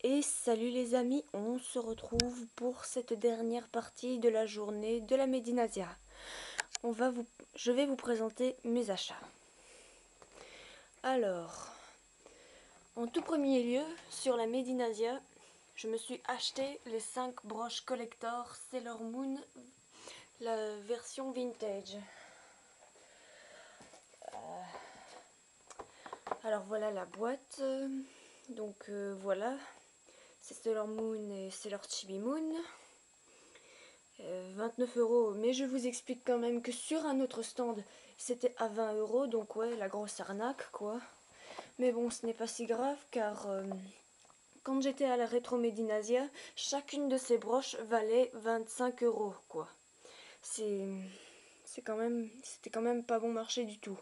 Et salut les amis, on se retrouve pour cette dernière partie de la journée de la Medinasia. Je vais vous présenter mes achats. Alors, en tout premier lieu, sur la Medinasia, je me suis acheté les 5 broches collector Sailor Moon, la version vintage. Alors voilà la boîte. Voilà, c'est Sailor Moon et Sailor Chibi Moon. 29 €, mais je vous explique quand même que sur un autre stand c'était à 20 €, donc ouais, la grosse arnaque quoi. Mais bon, ce n'est pas si grave car quand j'étais à la Retro Medinasia, chacune de ces broches valait 25 € quoi. C'était quand même pas bon marché du tout.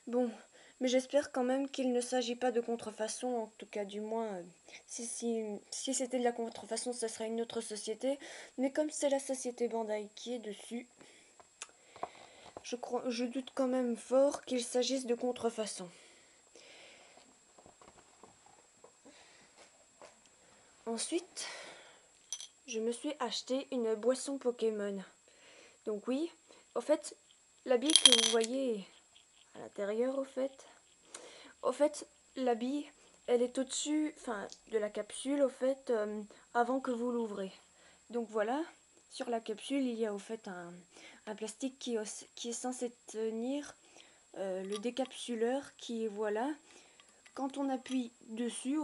Bon, mais j'espère quand même qu'il ne s'agit pas de contrefaçon, en tout cas du moins, si c'était de la contrefaçon, ça serait une autre société. Mais comme c'est la société Bandai qui est dessus, je doute quand même fort qu'il s'agisse de contrefaçon. Ensuite, je me suis acheté une boisson Pokémon. Donc oui, au fait, la bille que vous voyez à l'intérieur, au fait, la bille, elle est au-dessus, de la capsule, avant que vous l'ouvrez. Donc voilà, sur la capsule, il y a au fait un plastique qui est censé tenir le décapsuleur qui est voilà. Quand on appuie dessus,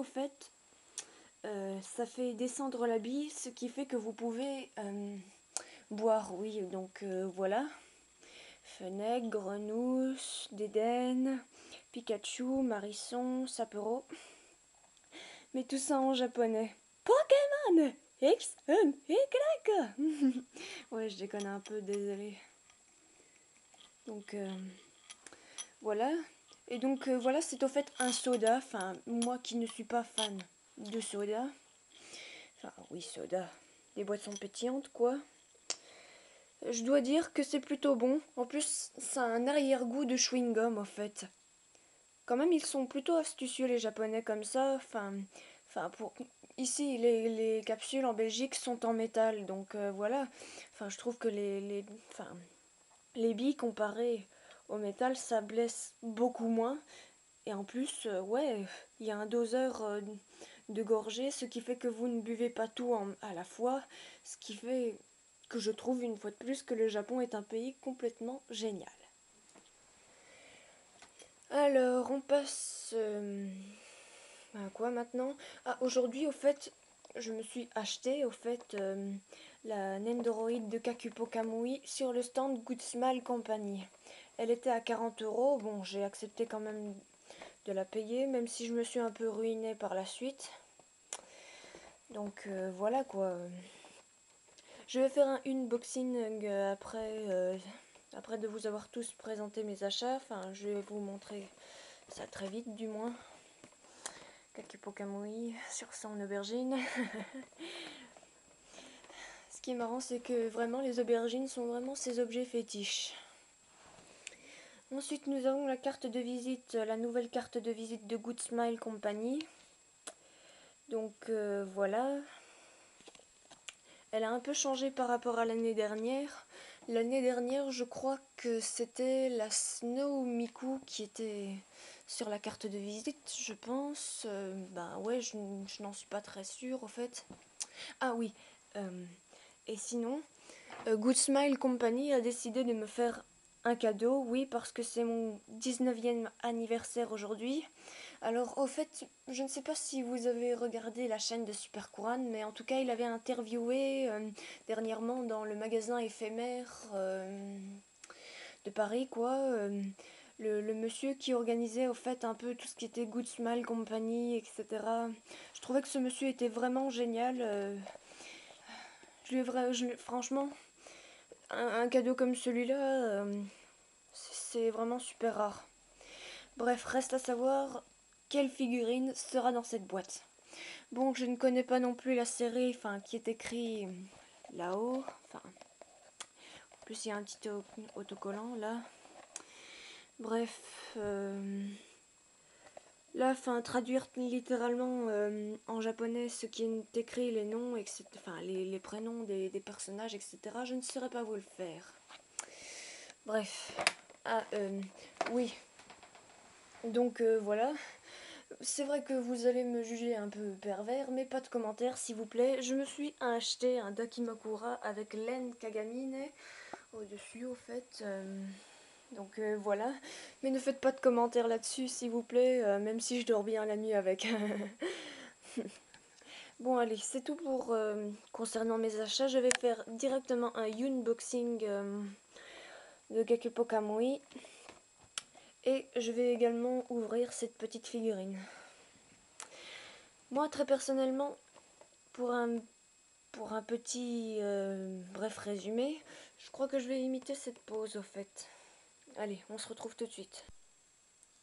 ça fait descendre la bille, ce qui fait que vous pouvez boire. Oui, donc voilà. Fennec, Grenousse, Dédenne, Pikachu, Marisson, Sapero. Mais tout ça en japonais. Pokémon X, N, Y. Ouais, je déconne un peu, désolé. Donc, voilà. Et donc, voilà, c'est au fait un soda. Enfin, moi qui ne suis pas fan de soda. Enfin, oui, soda. Des boissons pétillantes, quoi. Je dois dire que c'est plutôt bon. En plus, ça a un arrière-goût de chewing-gum, en fait. Quand même, ils sont plutôt astucieux, les Japonais, comme ça. Ici, les capsules en Belgique sont en métal, donc voilà. Enfin, je trouve que les billes comparées au métal, ça blesse beaucoup moins. Et en plus, ouais, il y a un doseur de gorgée, ce qui fait que vous ne buvez pas tout à la fois, ce qui fait que je trouve une fois de plus que le Japon est un pays complètement génial. Alors, on passe à quoi maintenant? Ah, aujourd'hui, je me suis acheté, la Nendoroid de Kakupo Kamui sur le stand Good Smile Company. Elle était à 40 €. Bon, j'ai accepté quand même de la payer, même si je me suis un peu ruinée par la suite. Donc voilà quoi. Je vais faire un unboxing après de vous avoir tous présenté mes achats. Enfin, je vais vous montrer ça très vite du moins. Kakupo Kamui sur son aubergine. Ce qui est marrant, c'est que vraiment les aubergines sont vraiment ces objets fétiches. Ensuite, nous avons la carte de visite, la nouvelle carte de visite de Good Smile Company. Donc voilà. Elle a un peu changé par rapport à l'année dernière. L'année dernière, je crois que c'était la Snow Miku qui était sur la carte de visite, je pense. Ben ouais, je n'en suis pas très sûre, au fait. Ah oui. Et sinon, Good Smile Company a décidé de me faire un cadeau, oui, parce que c'est mon 19e anniversaire aujourd'hui. Alors, au fait, je ne sais pas si vous avez regardé la chaîne de Super Couronne, mais en tout cas, il avait interviewé dernièrement dans le magasin éphémère de Paris, quoi. Le monsieur qui organisait au fait un peu tout ce qui était Good Smile Company, etc. Je trouvais que ce monsieur était vraiment génial. Franchement, un cadeau comme celui-là, c'est vraiment super rare. Bref, reste à savoir quelle figurine sera dans cette boîte. Bon, je ne connais pas non plus la série, qui est écrit là-haut. En plus il y a un petit autocollant là. Bref, Là, enfin, traduire littéralement en japonais ce qui est écrit, les noms, etc., enfin, les prénoms des personnages, etc., je ne saurais pas vous le faire. Bref. Ah, oui. Donc, voilà. C'est vrai que vous allez me juger un peu pervers, mais pas de commentaires, s'il vous plaît. Je me suis acheté un Dakimakura avec laine Kagamine au-dessus, au fait. Donc voilà, mais ne faites pas de commentaires là-dessus s'il vous plaît, même si je dors bien la nuit avec. Bon allez, c'est tout pour concernant mes achats. Je vais faire directement un unboxing de Gakupo Kamui. Et je vais également ouvrir cette petite figurine. Moi très personnellement, pour un petit bref résumé, je crois que je vais imiter cette pose au fait. Allez, on se retrouve tout de suite.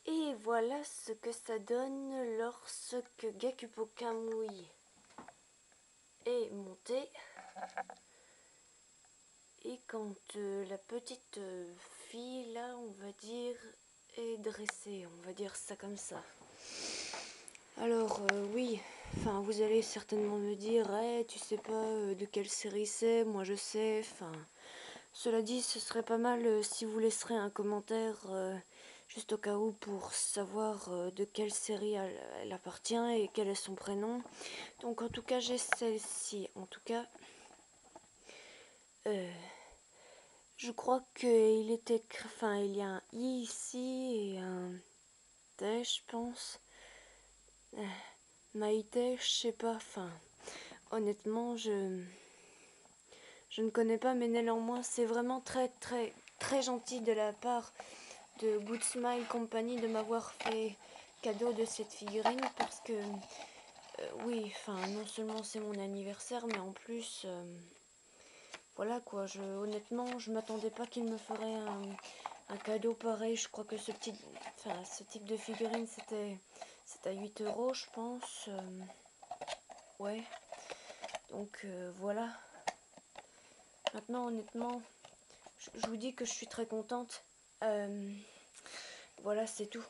Et voilà ce que ça donne lorsque Gakupo Kamui est monté. Et quand la petite fille, là, on va dire, est dressée. On va dire ça comme ça. Alors, oui, enfin, vous allez certainement me dire, hey, tu sais pas de quelle série c'est, moi je sais, enfin... Cela dit, ce serait pas mal si vous laisserez un commentaire juste au cas où pour savoir de quelle série elle appartient et quel est son prénom. Donc en tout cas, j'ai celle-ci. En tout cas, je crois qu'il était... Enfin, il y a un I ici et un T, je pense. Maïté, je sais pas. Enfin, honnêtement, je ne connais pas, mais néanmoins, c'est vraiment très gentil de la part de Good Smile Company de m'avoir fait cadeau de cette figurine parce que oui, enfin non seulement c'est mon anniversaire mais en plus voilà quoi, honnêtement je m'attendais pas qu'il me ferait un cadeau pareil. Je crois que ce type de figurine c'est à 8 € je pense. Ouais, donc voilà. Maintenant honnêtement je vous dis que je suis très contente. Voilà, c'est tout.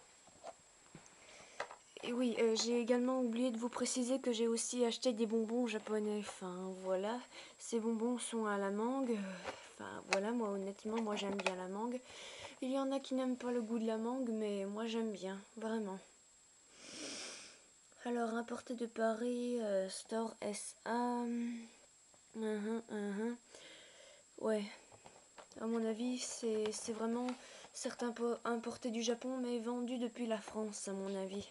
Et oui, j'ai également oublié de vous préciser que j'ai aussi acheté des bonbons japonais. Enfin, voilà. Ces bonbons sont à la mangue. Enfin, voilà, moi, honnêtement, moi, j'aime bien la mangue. Il y en a qui n'aiment pas le goût de la mangue, mais moi, j'aime bien. Vraiment. Alors, importé de Paris, Store SA. Ouais. À mon avis, c'est vraiment certains importés du Japon, mais vendus depuis la France, à mon avis.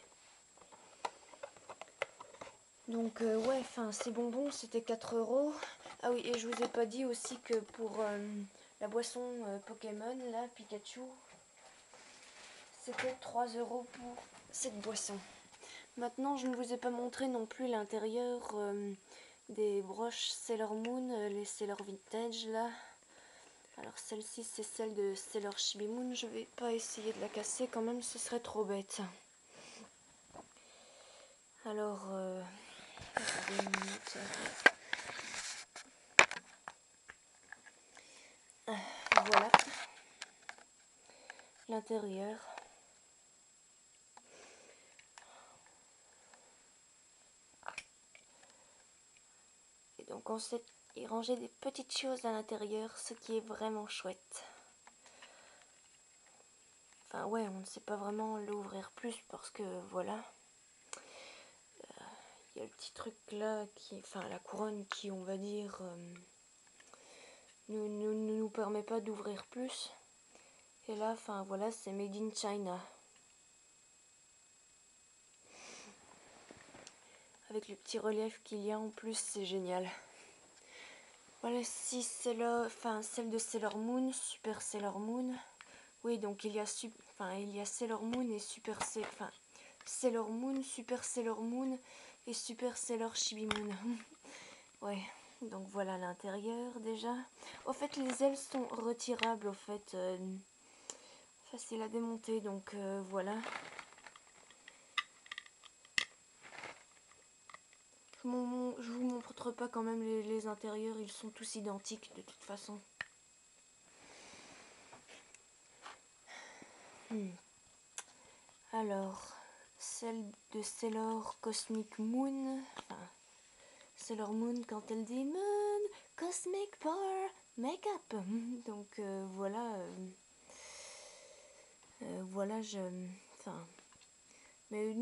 Donc ouais, enfin ces bonbons c'était 4 €. Ah oui, et je vous ai pas dit aussi que pour la boisson Pokémon, là, Pikachu, c'était 3 € pour cette boisson. Maintenant, je ne vous ai pas montré non plus l'intérieur des broches Sailor Moon, les Sailor Vintage là. Alors celle-ci c'est celle de Sailor Chibi Moon, je vais pas essayer de la casser quand même, ce serait trop bête. Alors, voilà l'intérieur. Et donc on sait y ranger des petites choses à l'intérieur, ce qui est vraiment chouette. Enfin ouais, on ne sait pas vraiment l'ouvrir plus parce que voilà. Il y a le petit truc là, enfin la couronne qui on va dire ne nous permet pas d'ouvrir plus. Et là, enfin voilà, c'est Made in China. Avec le petit relief qu'il y a en plus, c'est génial. Voilà, si c'est là, enfin celle de Sailor Moon, Super Sailor Moon. Oui, donc il y a Sailor Moon et Sailor Moon, Super Sailor Moon et Super Sailor Chibi Moon. Ouais, donc voilà l'intérieur déjà. Au fait, les ailes sont retirables, au fait, facile à démonter, donc voilà. Je vous montre pas quand même les intérieurs, ils sont tous identiques de toute façon. Alors, celle de Sailor Cosmic Moon. Enfin, Sailor Moon quand elle dit Moon, Cosmic Power, Make-up. Donc voilà. Voilà, enfin... Mais...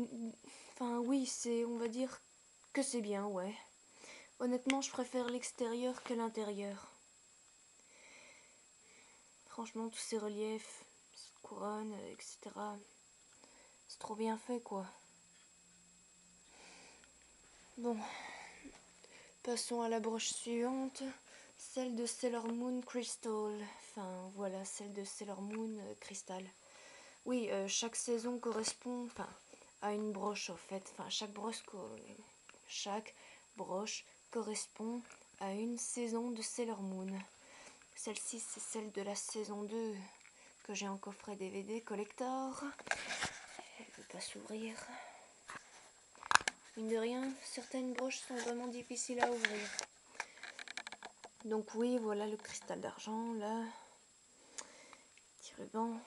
Enfin, oui, on va dire que c'est bien, ouais. Honnêtement, je préfère l'extérieur que l'intérieur. Franchement, tous ces reliefs, cette couronne, etc. C'est trop bien fait, quoi. Bon, passons à la broche suivante. Celle de Sailor Moon Crystal. Enfin, voilà, celle de Sailor Moon Crystal. Oui, chaque saison correspond à une broche, en fait. Enfin, chaque broche correspond à une saison de Sailor Moon. Celle-ci, c'est celle de la saison 2 que j'ai en coffret DVD collector. Elle ne veut pas s'ouvrir. Mine de rien, certaines broches sont vraiment difficiles à ouvrir. Donc oui, voilà le cristal d'argent, là. Petit ruban.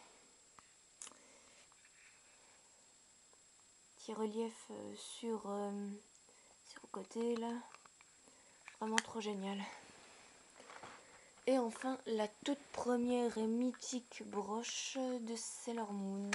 Petit relief sur le côté, là. Vraiment trop génial. Et enfin, la toute première et mythique broche de Sailor Moon.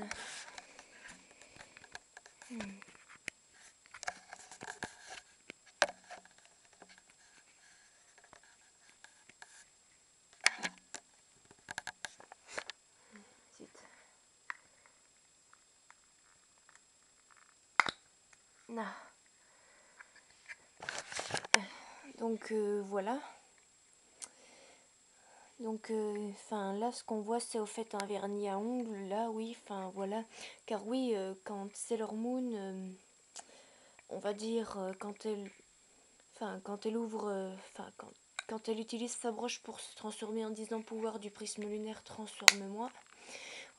Donc voilà. Donc là ce qu'on voit c'est au fait un vernis à ongles là, oui, enfin voilà. Car oui, quand Sailor Moon, on va dire quand elle ouvre, quand elle utilise sa broche pour se transformer en disant pouvoir du prisme lunaire transforme-moi.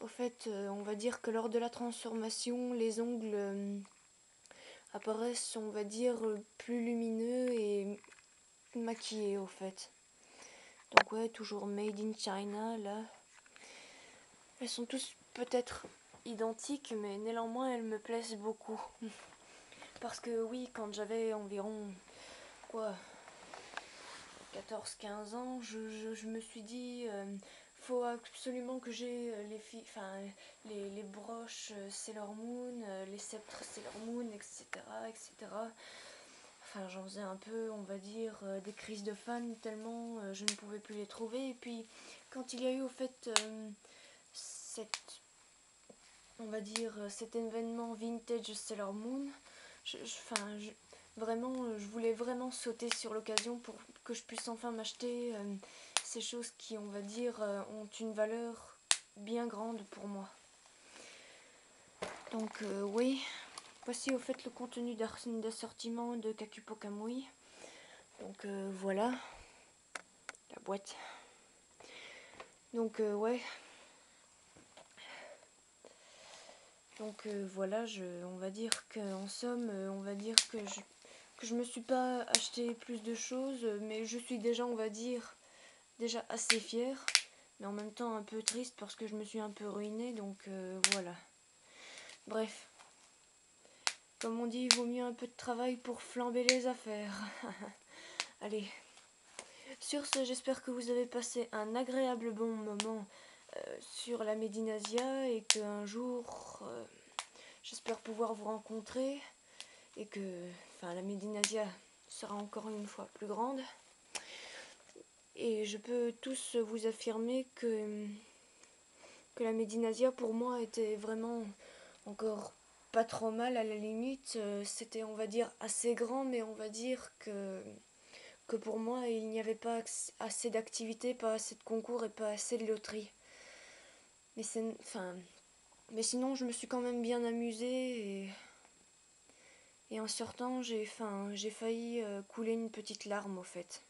Au fait, on va dire que lors de la transformation, les ongles apparaissent, on va dire, plus lumineux et maquillés au fait. Donc ouais, toujours made in China là. Elles sont tous peut-être identiques, mais néanmoins elles me plaisent beaucoup. Parce que oui, quand j'avais environ 14-15 ans, je me suis dit faut absolument que j'ai les broches Sailor Moon, les sceptres Sailor Moon, etc. etc. Enfin, j'en faisais un peu, on va dire, des crises de fans tellement je ne pouvais plus les trouver. Et puis, quand il y a eu au fait on va dire, cet événement vintage Sailor Moon, vraiment, je voulais vraiment sauter sur l'occasion pour que je puisse enfin m'acheter ces choses qui, on va dire, ont une valeur bien grande pour moi. Donc oui, voici au fait le contenu d'assortiment de Kakupo Kamui. Donc voilà, la boîte. Donc ouais. Donc voilà, on va dire qu'en somme, on va dire que je me suis pas acheté plus de choses, mais je suis déjà, on va dire, déjà assez fière, mais en même temps un peu triste parce que je me suis un peu ruinée, donc voilà. Bref, comme on dit, il vaut mieux un peu de travail pour flamber les affaires. Allez, sur ce, j'espère que vous avez passé un agréable bon moment sur la Médinasia et qu'un jour, j'espère pouvoir vous rencontrer et que la Médinasia sera encore une fois plus grande. Et je peux tous vous affirmer que la Médinasia pour moi était vraiment encore pas trop mal à la limite. C'était, on va dire, assez grand, mais on va dire que pour moi il n'y avait pas assez d'activités, pas assez de concours et pas assez de loteries. Mais sinon je me suis quand même bien amusée et en sortant j'ai failli couler une petite larme au fait.